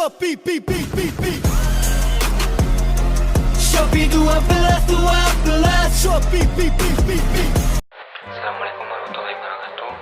Shopee, Shopee 12. Shopee, Assalamualaikum warahmatullahi wabarakatuh.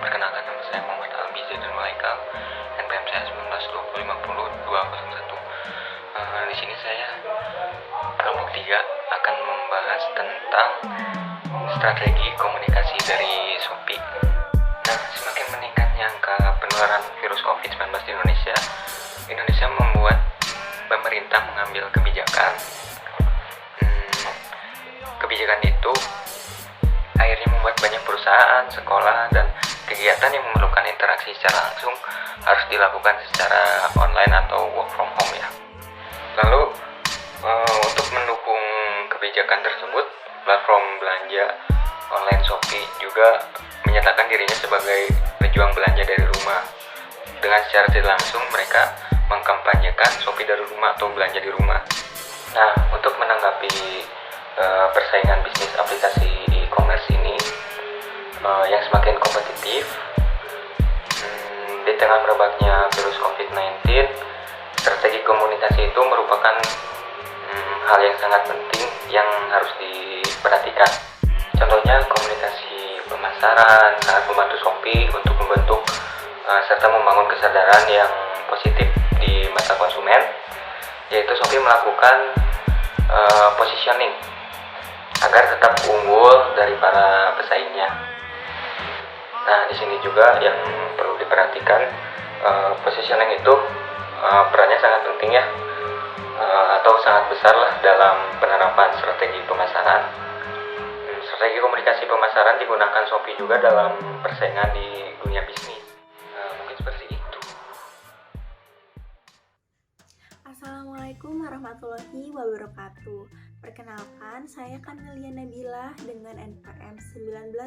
Perkenalkan, nama saya Muhammad Albi Zaidul Malaika, NPM saya 1920500201. Di sini saya kelompok 3 akan membahas tentang strategi komunikasi dari Shopee. Nah, semakin meningkatnya angka penularan virus COVID-19 di Indonesia membuat pemerintah mengambil kebijakan. Kebijakan itu akhirnya membuat banyak perusahaan, sekolah, dan kegiatan yang memerlukan interaksi secara langsung harus dilakukan secara online atau work from home ya. Lalu untuk mendukung kebijakan tersebut, platform belanja online Shopee juga menyatakan dirinya sebagai pejuang belanja dari rumah. Dengan secara tidak langsung mereka mengkampanyekan Shopee dari rumah atau belanja di rumah. Nah, untuk menanggapi persaingan bisnis aplikasi e-commerce ini yang semakin kompetitif di tengah merebaknya virus COVID-19, strategi komunikasi itu merupakan hal yang sangat penting yang harus diperhatikan. Contohnya, komunikasi pemasaran sangat membantu Shopee untuk membentuk serta membangun kesadaran yang positif di mata konsumen, yaitu Shopee melakukan positioning agar tetap unggul dari para pesaingnya. Nah, di sini juga yang perlu diperhatikan, positioning itu perannya sangat penting ya, atau sangat besar lah dalam penerapan strategi pemasaran. Strategi komunikasi pemasaran digunakan Shopee juga dalam persaingan di dunia bisnis. Mungkin seperti itu. Assalamualaikum warahmatullahi wabarakatuh. Perkenalkan, saya Kamelia Nabila dengan NPM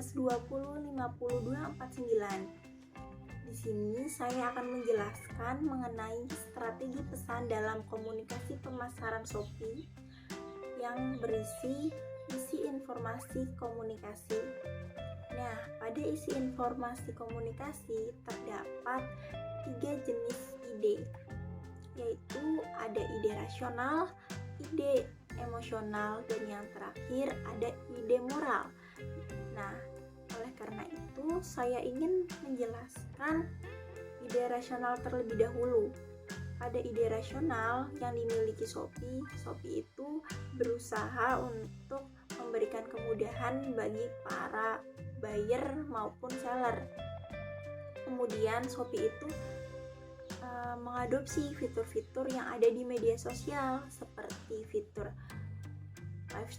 19205249. Di sini saya akan menjelaskan mengenai strategi pesan dalam komunikasi pemasaran Shopee yang berisi isi informasi komunikasi. Nah, pada isi informasi komunikasi terdapat 3 jenis ide, yaitu ada ide rasional, ide emosional, dan yang terakhir ada ide moral. Nah, oleh karena itu saya ingin menjelaskan ide rasional terlebih dahulu. Pada ide rasional yang dimiliki Shopee itu berusaha untuk memberikan kemudahan bagi para buyer maupun seller. Kemudian Shopee itu mengadopsi fitur-fitur yang ada di media sosial seperti fitur live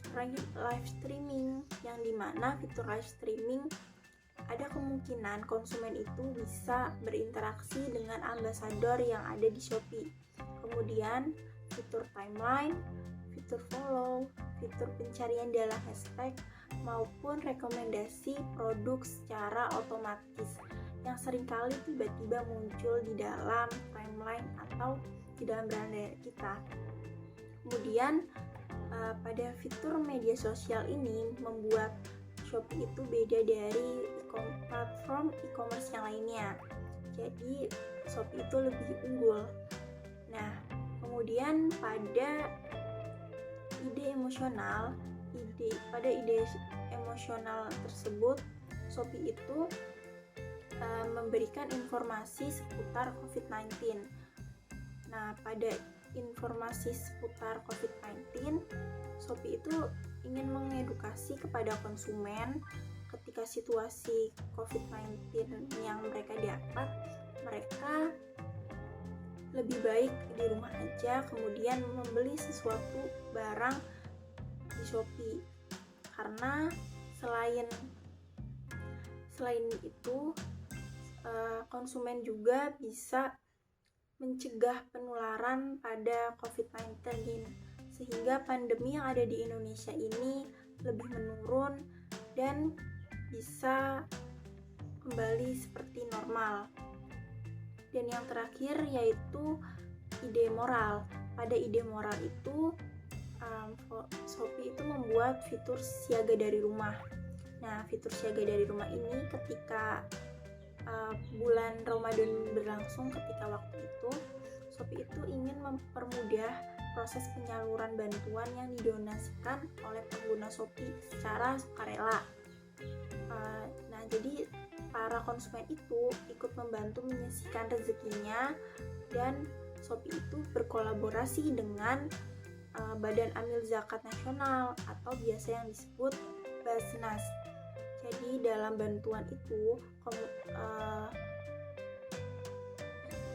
streaming, yang dimana fitur live streaming ada kemungkinan konsumen itu bisa berinteraksi dengan ambasador yang ada di Shopee. Kemudian fitur timeline, fitur follow, fitur pencarian dalam hashtag, maupun rekomendasi produk secara otomatis yang seringkali tiba-tiba muncul di dalam timeline atau di dalam beranda kita. Kemudian pada fitur media sosial ini membuat Shopee itu beda dari platform e-commerce yang lainnya. Jadi Shopee itu lebih unggul. Nah, kemudian pada ide emosional tersebut Shopee itu memberikan informasi seputar COVID-19. Nah, pada informasi seputar COVID-19, Shopee itu ingin mengedukasi kepada konsumen ketika situasi COVID-19 yang mereka dapat, mereka lebih baik di rumah aja, kemudian membeli sesuatu barang di Shopee. Karena selain itu, konsumen juga bisa mencegah penularan pada COVID-19 sehingga pandemi yang ada di Indonesia ini lebih menurun dan bisa kembali seperti normal. Dan yang terakhir yaitu ide moral. Pada ide moral itu Shopee itu membuat fitur siaga dari rumah. Nah, fitur siaga dari rumah ini ketika bulan Ramadan berlangsung ketika waktu itu, Shopee itu ingin mempermudah proses penyaluran bantuan yang didonasikan oleh pengguna Shopee secara sukarela. Nah, jadi para konsumen itu ikut membantu menyisihkan rezekinya, dan Shopee itu berkolaborasi dengan Badan Amil Zakat Nasional atau biasa yang disebut Basnas. Jadi dalam bantuan itu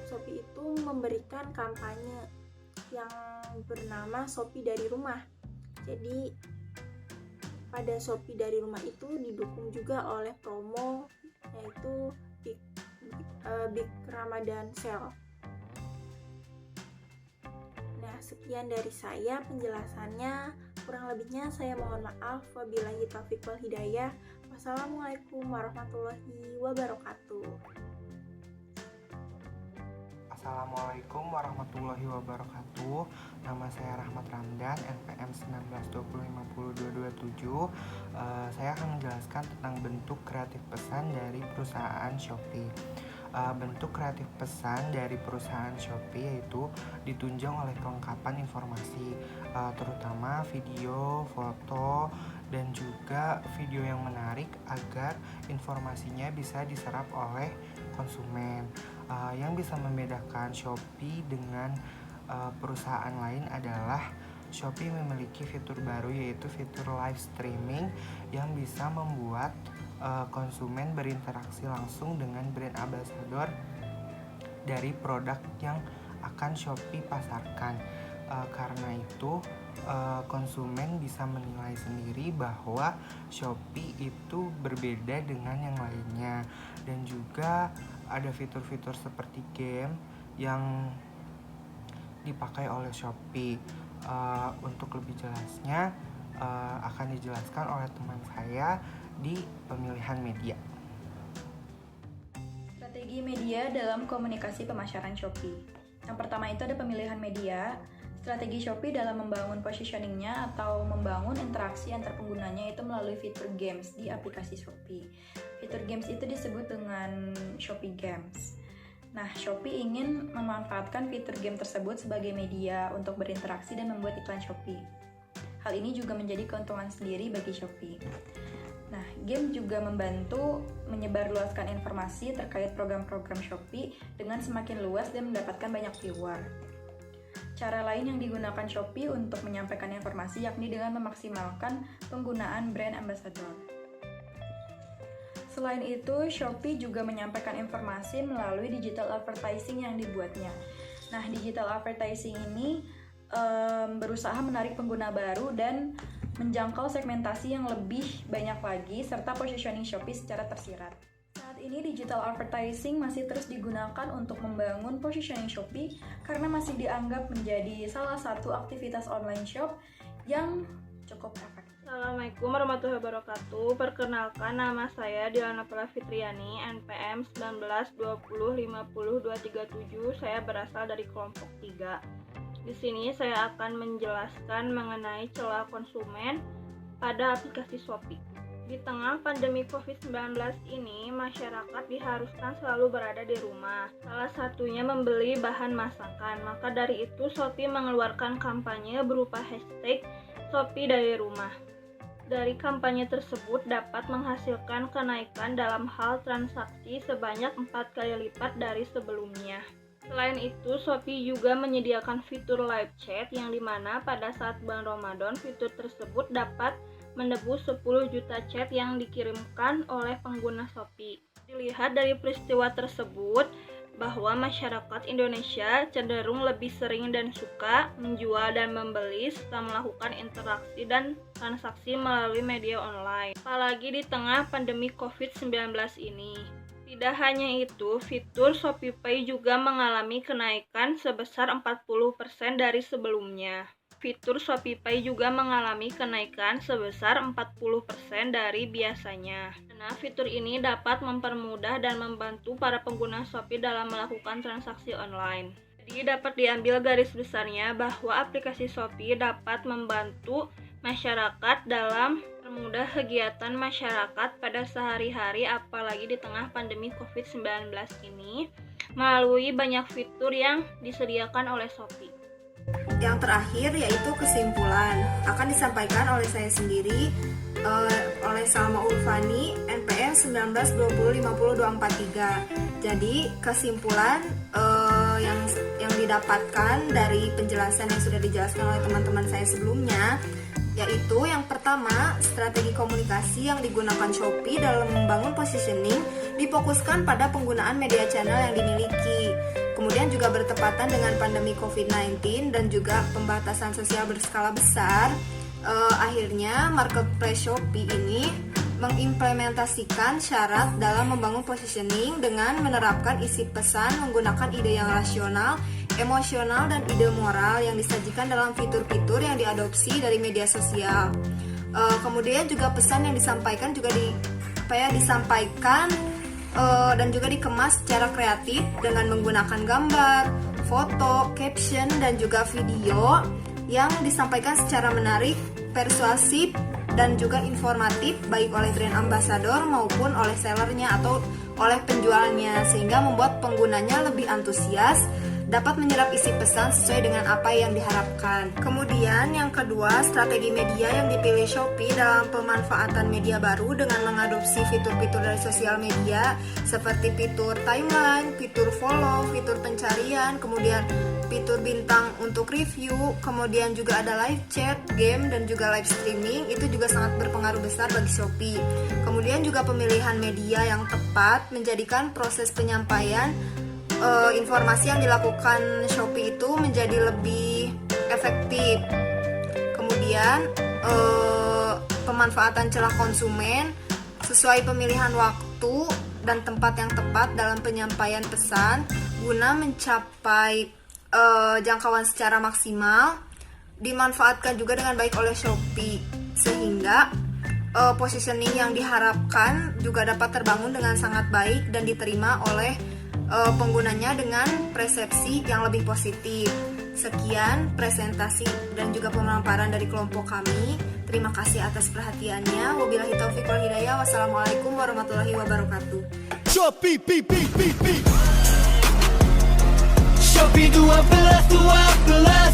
Shopee itu memberikan kampanye yang bernama Shopee dari Rumah. Jadi pada Shopee dari Rumah itu didukung juga oleh promo, yaitu Big Ramadan Sale. Nah, sekian dari saya penjelasannya. Kurang lebihnya saya mohon maaf. Wabillahi taufiq wal hidayah. Wassalamualaikum warahmatullahi wabarakatuh. Assalamualaikum warahmatullahi wabarakatuh. Nama saya Rahmat Ramdan, NPM 1920502227. Saya akan menjelaskan tentang bentuk kreatif pesan dari perusahaan Shopee. Bentuk kreatif pesan dari perusahaan Shopee yaitu ditunjang oleh kelengkapan informasi, terutama video, foto, dan juga video yang menarik agar informasinya bisa diserap oleh konsumen. Yang bisa membedakan Shopee dengan perusahaan lain adalah Shopee memiliki fitur baru, yaitu fitur live streaming yang bisa membuat konsumen berinteraksi langsung dengan brand ambassador dari produk yang akan Shopee pasarkan. Karena itu konsumen bisa menilai sendiri bahwa Shopee itu berbeda dengan yang lainnya. Dan juga ada fitur-fitur seperti game yang dipakai oleh Shopee. Untuk lebih jelasnya akan dijelaskan oleh teman saya di pemilihan media. Strategi media dalam komunikasi pemasaran Shopee. Yang pertama itu ada pemilihan media. Strategi Shopee dalam membangun positioningnya atau membangun interaksi antar penggunanya itu melalui fitur games di aplikasi Shopee. Fitur games itu disebut dengan Shopee Games. Nah, Shopee ingin memanfaatkan fitur game tersebut sebagai media untuk berinteraksi dan membuat iklan Shopee. Hal ini juga menjadi keuntungan sendiri bagi Shopee. Nah, game juga membantu menyebarluaskan informasi terkait program-program Shopee dengan semakin luas dan mendapatkan banyak viewer. Cara lain yang digunakan Shopee untuk menyampaikan informasi yakni dengan memaksimalkan penggunaan brand ambassador. Selain itu, Shopee juga menyampaikan informasi melalui digital advertising yang dibuatnya. Nah, digital advertising ini berusaha menarik pengguna baru dan menjangkau segmentasi yang lebih banyak lagi serta positioning Shopee secara tersirat. Saat ini digital advertising masih terus digunakan untuk membangun positioning Shopee karena masih dianggap menjadi salah satu aktivitas online shop yang cukup efektif. Assalamualaikum warahmatullahi wabarakatuh. Perkenalkan, nama saya Diana Pela Fitriani, NPM 1920500237. Saya berasal dari kelompok 3. Di sini saya akan menjelaskan mengenai celah konsumen pada aplikasi Shopee. Di tengah pandemi COVID-19 ini, masyarakat diharuskan selalu berada di rumah. Salah satunya membeli bahan masakan. Maka dari itu, Shopee mengeluarkan kampanye berupa hashtag Shopee dari rumah. Dari kampanye tersebut dapat menghasilkan kenaikan dalam hal transaksi sebanyak 4 kali lipat dari sebelumnya. Selain itu, Shopee juga menyediakan fitur live chat yang dimana pada saat bulan Ramadan fitur tersebut dapat menebus 10 juta chat yang dikirimkan oleh pengguna Shopee. Dilihat dari peristiwa tersebut bahwa masyarakat Indonesia cenderung lebih sering dan suka menjual dan membeli serta melakukan interaksi dan transaksi melalui media online. Apalagi di tengah pandemi COVID-19 ini. Tidak hanya itu, fitur Shopee Pay juga mengalami kenaikan sebesar 40% dari sebelumnya. Fitur Shopee Pay juga mengalami kenaikan sebesar 40% dari biasanya. Karena fitur ini dapat mempermudah dan membantu para pengguna Shopee dalam melakukan transaksi online. Jadi dapat diambil garis besarnya bahwa aplikasi Shopee dapat membantu masyarakat dalam mempermudah kegiatan masyarakat pada sehari-hari apalagi di tengah pandemi COVID-19 ini melalui banyak fitur yang disediakan oleh Shopee. Yang terakhir yaitu kesimpulan akan disampaikan oleh saya sendiri, oleh Salma Ulfani, NPM 192050243. Jadi kesimpulan yang didapatkan dari penjelasan yang sudah dijelaskan oleh teman-teman saya sebelumnya, yaitu yang pertama, strategi komunikasi yang digunakan Shopee dalam membangun positioning difokuskan pada penggunaan media channel yang dimiliki. Kemudian juga bertepatan dengan pandemi COVID-19 dan juga pembatasan sosial berskala besar. Akhirnya marketplace Shopee ini mengimplementasikan syarat dalam membangun positioning dengan menerapkan isi pesan menggunakan ide yang rasional, emosional, dan ide moral yang disajikan dalam fitur-fitur yang diadopsi dari media sosial. Kemudian juga pesan yang disampaikan juga disampaikan dan juga dikemas secara kreatif dengan menggunakan gambar, foto, caption, dan juga video yang disampaikan secara menarik, persuasif, dan juga informatif baik oleh brand ambassador maupun oleh sellernya atau oleh penjualnya, sehingga membuat penggunanya lebih antusias, dapat menyerap isi pesan sesuai dengan apa yang diharapkan. Kemudian yang kedua, strategi media yang dipilih Shopee dalam pemanfaatan media baru dengan mengadopsi fitur-fitur dari sosial media seperti fitur timeline, fitur follow, fitur pencarian, kemudian fitur bintang untuk review, kemudian juga ada live chat, game, dan juga live streaming. Itu juga sangat berpengaruh besar bagi Shopee. Kemudian juga pemilihan media yang tepat menjadikan proses penyampaian informasi yang dilakukan Shopee itu menjadi lebih efektif. Kemudian pemanfaatan celah konsumen sesuai pemilihan waktu dan tempat yang tepat dalam penyampaian pesan guna mencapai jangkauan secara maksimal dimanfaatkan juga dengan baik oleh Shopee, sehingga positioning yang diharapkan juga dapat terbangun dengan sangat baik dan diterima oleh penggunanya dengan persepsi yang lebih positif. Sekian presentasi dan juga pemaparan dari kelompok kami. Terima kasih atas perhatiannya. Wabillahi taufiq wal hidayah. Wassalamualaikum warahmatullahi wabarakatuh. Shopee, Shopee 12.